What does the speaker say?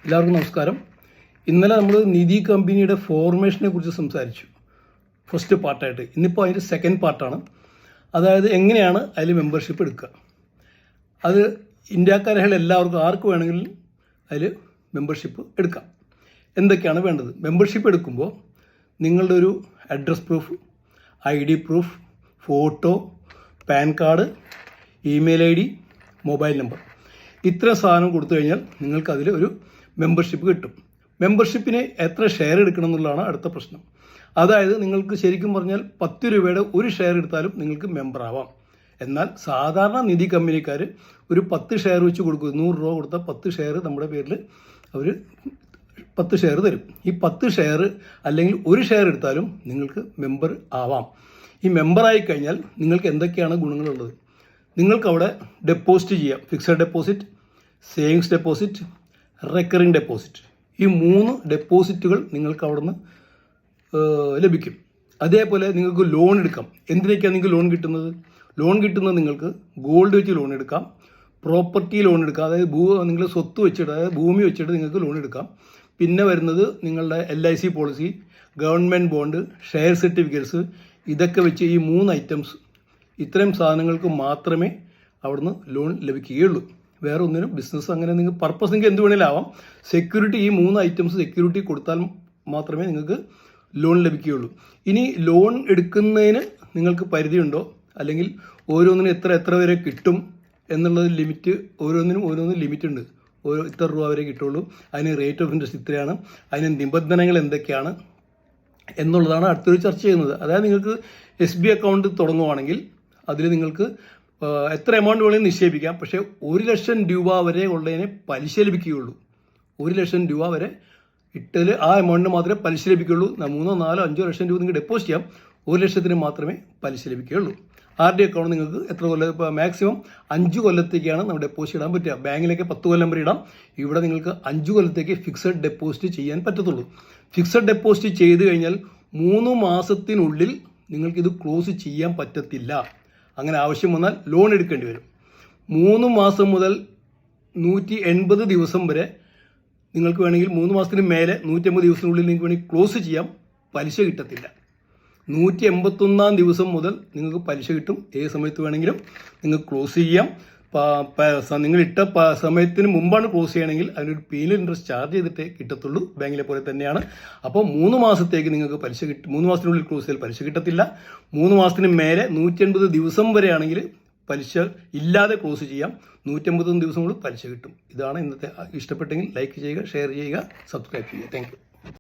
എല്ലാവർക്കും നമസ്കാരം. ഇന്നലെ നമ്മൾ നിധി കമ്പനിയുടെ ഫോർമേഷനെ കുറിച്ച് സംസാരിച്ചു, ഫസ്റ്റ് പാർട്ടായിട്ട്. ഇന്നിപ്പോൾ അതിൻ്റെ സെക്കൻഡ് പാർട്ടാണ്. അതായത് എങ്ങനെയാണ് അതിൽ മെമ്പർഷിപ്പ് എടുക്കുക. അത് ഇന്ത്യക്കാരെ എല്ലാവർക്കും ആർക്ക് വേണമെങ്കിലും അതിൽ മെമ്പർഷിപ്പ് എടുക്കാം. എന്തൊക്കെയാണ് വേണ്ടത്? മെമ്പർഷിപ്പ് എടുക്കുമ്പോൾ നിങ്ങളുടെ ഒരു address proof, ID proof, photo, pan card, email ID, mobile number, ഇത്ര സാധനം കൊടുത്തു കഴിഞ്ഞാൽ നിങ്ങൾക്കതിൽ ഒരു മെമ്പർഷിപ്പ് കിട്ടും. മെമ്പർഷിപ്പിന് എത്ര ഷെയർ എടുക്കണം എന്നുള്ളതാണ് അടുത്ത പ്രശ്നം. അതായത് നിങ്ങൾക്ക് ശരിക്കും പറഞ്ഞാൽ 10 രൂപയുടെ ഒരു ഷെയർ എടുത്താലും നിങ്ങൾക്ക് മെമ്പർ ആവാം. എന്നാൽ സാധാരണ നിധി കമ്പനിക്കാർ ഒരു 10 ഷെയർ വെച്ച് കൊടുക്കും. 100 രൂപ കൊടുത്താൽ 10 ഷെയർ നമ്മുടെ പേരിൽ അവർ 10 ഷെയർ തരും. ഈ 10 ഷെയർ അല്ലെങ്കിൽ ഒരു ഷെയർ എടുത്താലും നിങ്ങൾക്ക് മെമ്പർ ആവാം. ഈ മെമ്പറായി കഴിഞ്ഞാൽ നിങ്ങൾക്ക് എന്തൊക്കെയാണ് ഗുണങ്ങളുള്ളത്? നിങ്ങൾക്കവിടെ ഡെപ്പോസിറ്റ് ചെയ്യാം. Fixed deposit, savings deposit, recurring deposit. ഈ 3 ഡെപ്പോസിറ്റുകൾ നിങ്ങൾക്ക് അവിടെ നിന്ന് ലഭിക്കും. അതേപോലെ നിങ്ങൾക്ക് ലോൺ എടുക്കാം. എന്തിനൊക്കെയാണ് നിങ്ങൾക്ക് ലോൺ കിട്ടുന്നത്? ലോൺ കിട്ടുന്നത് നിങ്ങൾക്ക് ഗോൾഡ് വെച്ച് ലോൺ എടുക്കാം, പ്രോപ്പർട്ടി ലോൺ എടുക്കാം, അതായത് നിങ്ങൾ സ്വത്ത് വെച്ചിട്ട്, അതായത് ഭൂമി വെച്ചിട്ട് നിങ്ങൾക്ക് ലോൺ എടുക്കാം. പിന്നെ വരുന്നത് നിങ്ങളുടെ LIC policy, government bond, share certificates, ഇതൊക്കെ വെച്ച് ഈ 3 ഐറ്റംസ്, ഇത്രയും സാധനങ്ങൾക്ക് മാത്രമേ അവിടുന്ന് ലോൺ ലഭിക്കുകയുള്ളൂ. വേറെ ഒന്നിനും ബിസിനസ് അങ്ങനെ നിങ്ങൾ പർപ്പസ് നിങ്ങൾക്ക് എന്ത് വേണേലും ആവാം. സെക്യൂരിറ്റി, ഈ 3 ഐറ്റംസ് സെക്യൂരിറ്റി കൊടുത്താൽ മാത്രമേ നിങ്ങൾക്ക് ലോൺ ലഭിക്കുകയുള്ളൂ. ഇനി ലോൺ എടുക്കുന്നതിന് നിങ്ങൾക്ക് പരിധിയുണ്ടോ, അല്ലെങ്കിൽ ഓരോന്നിനും എത്ര വരെ കിട്ടും എന്നുള്ളത് ലിമിറ്റ്, ഓരോന്നിനും ലിമിറ്റ് ഉണ്ട്. ഇത്ര രൂപ വരെ കിട്ടുള്ളൂ, അതിന് റേറ്റ് ഓഫ് ഇൻട്രസ്റ്റ് ഇത്രയാണ്, അതിന് നിബന്ധനകൾ എന്തൊക്കെയാണ് എന്നുള്ളതാണ് അടുത്തൊരു ചർച്ച ചെയ്യുന്നത്. അതായത് നിങ്ങൾക്ക് SB അക്കൗണ്ട് തുടങ്ങുവാണെങ്കിൽ അതിൽ നിങ്ങൾക്ക് എത്ര എമൗണ്ട് വേണമെങ്കിൽ നിക്ഷേപിക്കാം. പക്ഷേ 1 ലക്ഷം രൂപ വരെ ഉള്ളതിനെ പലിശ ലഭിക്കുകയുള്ളൂ. 1 ലക്ഷം രൂപ വരെ ഇട്ടതിൽ ആ എമൗണ്ടിന് മാത്രമേ പലിശ ലഭിക്കുകയുള്ളൂ. 3, 4, 5 ലക്ഷം രൂപ നിങ്ങൾക്ക് ഡെപ്പോസിറ്റ് ചെയ്യാം. 1 ലക്ഷത്തിന് മാത്രമേ പലിശ ലഭിക്കുകയുള്ളൂ. RD അക്കൗണ്ട് നിങ്ങൾക്ക് എത്ര കൊല്ലം, ഇപ്പോൾ മാക്സിമം 5 കൊല്ലത്തേക്കാണ് നമ്മൾ ഡെപ്പോസിറ്റ് ഇടാൻ പറ്റുക. ബാങ്കിലേക്ക് 10 കൊല്ലം വരെ ഇടാം. ഇവിടെ നിങ്ങൾക്ക് 5 കൊല്ലത്തേക്ക് ഫിക്സഡ് ഡെപ്പോസിറ്റ് ചെയ്യാൻ പറ്റത്തുള്ളൂ. ഫിക്സഡ് ഡെപ്പോസിറ്റ് ചെയ്ത് കഴിഞ്ഞാൽ 3 മാസത്തിനുള്ളിൽ നിങ്ങൾക്കിത് ക്ലോസ് ചെയ്യാൻ പറ്റത്തില്ല. അങ്ങനെ ആവശ്യം വന്നാൽ ലോൺ എടുക്കേണ്ടി വരും. 3 മാസം മുതൽ 180 ദിവസം വരെ നിങ്ങൾക്ക് വേണമെങ്കിൽ, 3 മാസത്തിന് മേലെ 180 ദിവസത്തിനുള്ളിൽ നിങ്ങൾക്ക് വേണമെങ്കിൽ ക്ലോസ് ചെയ്യാം. പലിശ കിട്ടത്തില്ല. 181 ദിവസം മുതൽ നിങ്ങൾക്ക് പലിശ കിട്ടും. ഏത് സമയത്ത് വേണമെങ്കിലും നിങ്ങൾക്ക് ക്ലോസ് ചെയ്യാം. നിങ്ങൾ ഇട്ട സമയത്തിന് മുമ്പാണ് ക്ലോസ് ചെയ്യണമെങ്കിൽ അതിനൊരു പീനൽ ഇൻട്രസ്റ്റ് ചാർജ് ചെയ്തിട്ടേ കിട്ടത്തുള്ളൂ. ബാങ്കിലെ പോലെ തന്നെയാണ്. അപ്പോൾ 3 മാസത്തേക്ക് നിങ്ങൾക്ക് പലിശ കിട്ടും. 3 മാസത്തിനുള്ളിൽ ക്ലോസ് ചെയ്താൽ പലിശ കിട്ടത്തില്ല. 3 മാസത്തിന് മേലെ 180 ദിവസം വരെയാണെങ്കിൽ പലിശ ഇല്ലാതെ ക്ലോസ് ചെയ്യാം. 181 ദിവസം കൊണ്ട് പലിശ കിട്ടും. ഇതാണ് ഇന്നത്തെ. ഇഷ്ടപ്പെട്ടെങ്കിൽ ലൈക്ക് ചെയ്യുക, ഷെയർ ചെയ്യുക, സബ്സ്ക്രൈബ് ചെയ്യുക. Thank you.